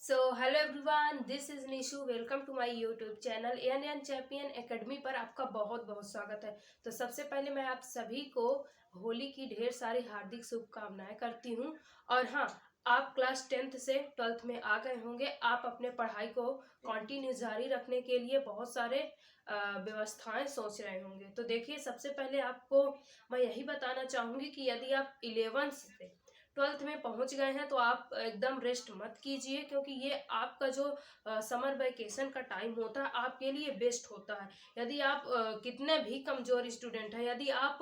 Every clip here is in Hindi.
So hello everyone, this is Nishu. Welcome to my YouTube channel N champion academy पर आपका बहुत बहुत स्वागत है। तो सबसे पहले मैं आप सभी को होली की ढेर सारी हार्दिक शुभकामनाएं करती हूं। और हाँ, आप क्लास 10th से 12th में आ गए होंगे। आप अपने पढ़ाई को कंटिन्यू जारी रखने के लिए बहुत सारे व्यवस्थाएं सोच रहे होंगे। तो देखिए, सबसे पहले आपको मैं यही बताना चाहूंगी कि यदि आप 11th से 12th में पहुंच गए हैं तो आप एकदम रेस्ट मत कीजिए, क्योंकि ये आपका जो समर वेकेशन का टाइम होता है आपके लिए बेस्ट होता है। यदि आप कितने भी कमजोर स्टूडेंट हैं, यदि आप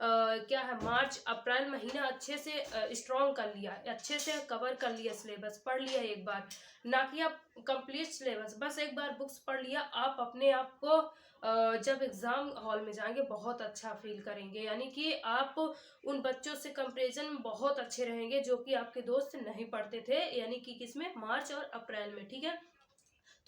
क्या है, मार्च अप्रैल महीना अच्छे से स्ट्रॉन्ग कर लिया, अच्छे से कवर कर लिया, सिलेबस पढ़ लिया एक बार, ना कि आप कंप्लीट सिलेबस बस एक बार बुक्स पढ़ लिया, आप अपने आप को जब एग्जाम हॉल में जाएंगे बहुत अच्छा फील करेंगे। यानी कि आप उन बच्चों से कंपैरिजन में बहुत अच्छे रहेंगे जो कि आपके दोस्त नहीं पढ़ते थे, यानी कि किसमें, मार्च और अप्रैल में। ठीक है,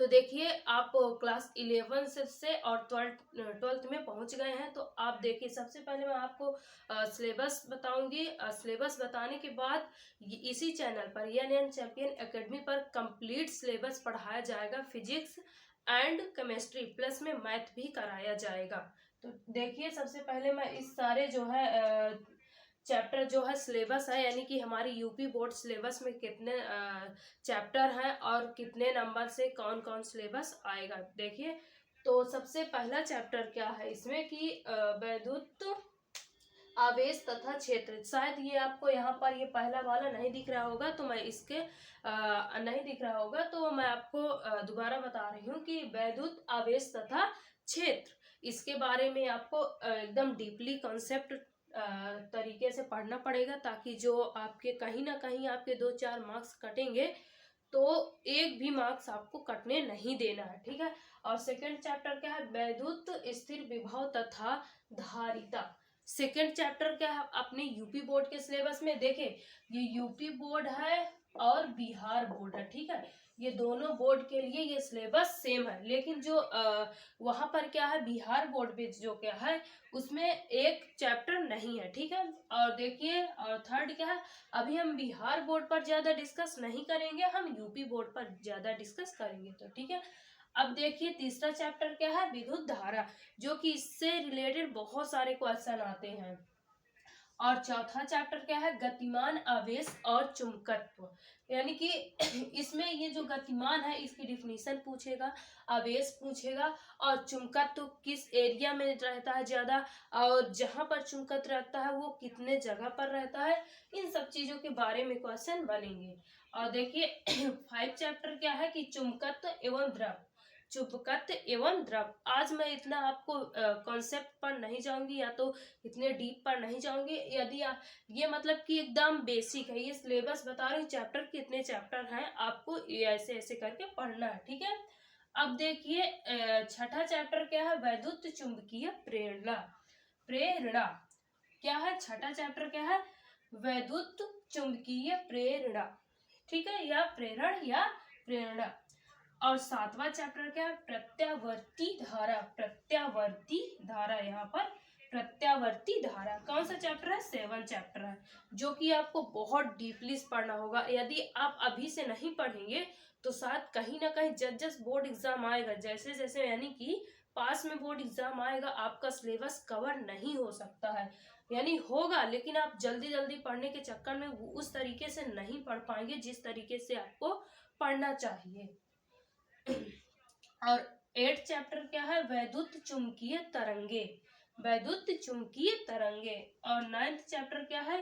तो देखिए, आप क्लास 11 से और 12th में पहुंच गए हैं। तो आप देखिए, सबसे पहले मैं आपको सिलेबस बताऊंगी। सिलेबस बताने के बाद इसी चैनल पर एन चैंपियन एकेडमी पर कंप्लीट सिलेबस पढ़ाया जाएगा। फिजिक्स एंड केमिस्ट्री प्लस में मैथ भी कराया जाएगा। तो देखिए, सबसे पहले मैं इस सारे जो है चैप्टर जो है सिलेबस है, यानी कि हमारी यूपी बोर्ड सिलेबस में कितने चैप्टर हैं और कितने नंबर से कौन कौन सिलेबस आएगा। देखिए, तो सबसे पहला चैप्टर क्या है इसमें कि वैद्युत आवेश तथा क्षेत्र। शायद ये आपको यहाँ पर ये पहला वाला नहीं दिख रहा होगा, तो मैं इसके नहीं दिख रहा होगा तो मैं आपको दोबारा बता रही हूँ कि वैद्युत आवेश तथा क्षेत्र, इसके बारे में आपको एकदम डीपली कॉन्सेप्ट तरीके से पढ़ना पड़ेगा, ताकि जो आपके कहीं ना कहीं आपके 2-4 मार्क्स कटेंगे तो एक भी मार्क्स आपको कटने नहीं देना है। ठीक है, और सेकंड चैप्टर क्या है, वैद्युत स्थिर विभव तथा धारिता। सेकंड चैप्टर क्या है अपने यूपी बोर्ड के सिलेबस में। देखे, ये यूपी बोर्ड है और बिहार बोर्ड है। ठीक है, ये दोनों बोर्ड के लिए ये सिलेबस सेम है, लेकिन जो वहां पर क्या है, बिहार बोर्ड पे जो क्या है उसमें एक चैप्टर नहीं है। ठीक है, और देखिए, और थर्ड क्या है, अभी हम बिहार बोर्ड पर ज्यादा डिस्कस नहीं करेंगे, हम यूपी बोर्ड पर ज्यादा डिस्कस करेंगे। तो ठीक है, अब देखिए, तीसरा चैप्टर क्या है, विद्युत धारा, जो कि इससे रिलेटेड बहुत सारे क्वेश्चन आते हैं। और चौथा चैप्टर क्या है, गतिमान आवेश और चुंबकत्व, यानी कि इसमें ये जो गतिमान है इसकी डिफिनीशन पूछेगा, आवेश पूछेगा, और चुंबकत्व किस एरिया में रहता है ज्यादा, और जहां पर चुंबकत्व रहता है वो कितने जगह पर रहता है, इन सब चीजों के बारे में क्वेश्चन बनेंगे। और देखिए, 5 चैप्टर क्या है कि चुंबकत्व एवं द्रव, चुंबकत्व एवं द्रव। आज मैं इतना आपको कॉन्सेप्ट पर नहीं जाऊंगी, या तो इतने डीप पर नहीं जाऊंगी। यदि आप, ये मतलब कि एकदम बेसिक है, ये सिलेबस बता रही हूँ, चैप्टर कितने चैप्टर हैं आपको ऐसे ऐसे करके पढ़ना है। ठीक है, अब देखिए, छठा चैप्टर क्या है, वैद्युत चुंबकीय प्रेरणा। प्रेरणा क्या है, छठा चैप्टर क्या है, वैद्युत चुंबकीय प्रेरणा। ठीक है, या प्रेरण या प्रेरणा। और सातवां चैप्टर क्या है, प्रत्यावर्ती धारा। प्रत्यावर्ती धारा, यहाँ पर प्रत्यावर्ती धारा कौन सा चैप्टर है, 7 चैप्टर है, जो कि आपको बहुत डीपली पढ़ना होगा। यदि आप अभी से नहीं पढ़ेंगे तो शायद कहीं ना कहीं जज बोर्ड एग्जाम आएगा, जैसे जैसे, यानी कि पास में बोर्ड एग्जाम आएगा, आपका सिलेबस कवर नहीं हो सकता है। यानी होगा, लेकिन आप जल्दी जल्दी पढ़ने के चक्कर में उस तरीके से नहीं पढ़ पाएंगे जिस तरीके से आपको पढ़ना चाहिए। और 8 चैप्टर क्या है, वैद्युत चुंबकीय तरंगे। वैद्युत चुंबकीय तरंगे। और 9th चैप्टर क्या है,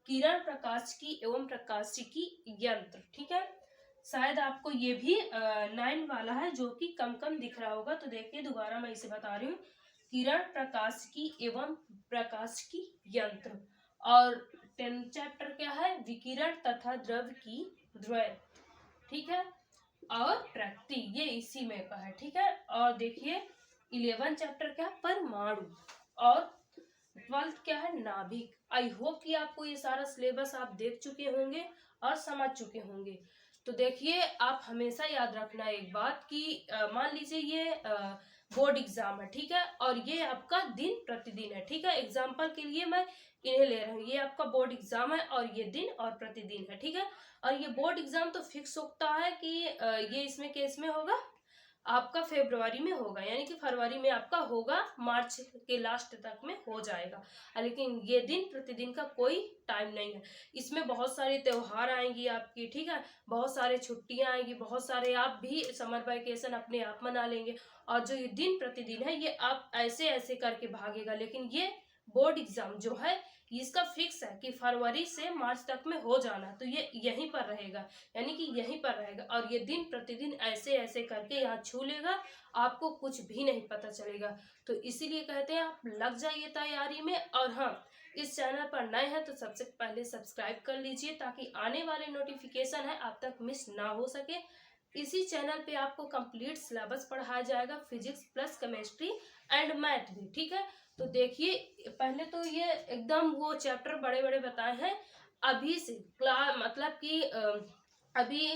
किरण प्रकाशिकी एवं प्रकाशिकी यंत्र। ठीक है, शायद आपको ये भी 9 वाला है, जो कि कम कम दिख रहा होगा। तो देखिए, दोबारा मैं इसे बता रही हूँ, किरण प्रकाशिकी एवं प्रकाशिकी यंत्र। और 10th चैप्टर क्या है, विकिरण तथा द्रव की द्वैत। ठीक है, और प्रकृति, ये इसी में का है। ठीक है, और देखिए, 11 चैप्टर क्या है, परमाणु। और 12th क्या है, नाभिक। आई होप कि आपको ये सारा सिलेबस आप देख चुके होंगे और समझ चुके होंगे। तो देखिए, आप हमेशा याद रखना एक बात कि मान लीजिए ये बोर्ड एग्जाम है, ठीक है। और ये आपका दिन प्रतिदिन है, ठीक है। एग्जाम्पल के लिए मैं इन्हें ले रहा हूँ, ये आपका बोर्ड एग्जाम है और ये दिन और प्रतिदिन है, ठीक है। और ये बोर्ड एग्जाम तो फिक्स होता है कि ये इसमें केस में होगा आपका फरवरी में होगा, यानी कि फरवरी में आपका होगा, मार्च के लास्ट तक में हो जाएगा। लेकिन ये दिन प्रतिदिन का कोई टाइम नहीं है। इसमें बहुत सारे त्योहार आएंगी आपकी, ठीक है, बहुत सारे छुट्टियां आएंगी, बहुत सारे आप भी समर वेकेशन अपने आप मना लेंगे। और जो ये दिन प्रतिदिन है ये आप ऐसे ऐसे करके भागेगा। लेकिन ये बोर्ड एग्जाम जो है इसका फिक्स है कि फरवरी से मार्च तक में हो जाना, तो ये यहीं पर रहेगा, यानी कि यहीं पर रहेगा। और ये दिन प्रतिदिन ऐसे ऐसे करके यहाँ छू लेगा, आपको कुछ भी नहीं पता चलेगा। तो इसीलिए कहते हैं आप लग जाइए तैयारी में। और हाँ, इस चैनल पर नए हैं तो सबसे पहले सब्सक्राइब कर लीजिए ताकि आने वाले नोटिफिकेशन है आप तक मिस ना हो सके। इसी चैनल पे आपको कंप्लीट सिलेबस पढ़ाया जाएगा, physics plus chemistry and math भी, ठीक है। तो देखिए, पहले तो ये एकदम वो चैप्टर बड़े बड़े बताए हैं अभी से, क्लास मतलब कि अभी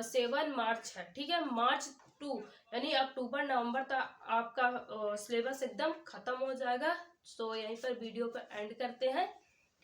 7 मार्च है, ठीक है। मार्च 2 यानी अक्टूबर नवंबर तक आपका सिलेबस एकदम खत्म हो जाएगा। तो यहीं पर वीडियो को एंड करते हैं।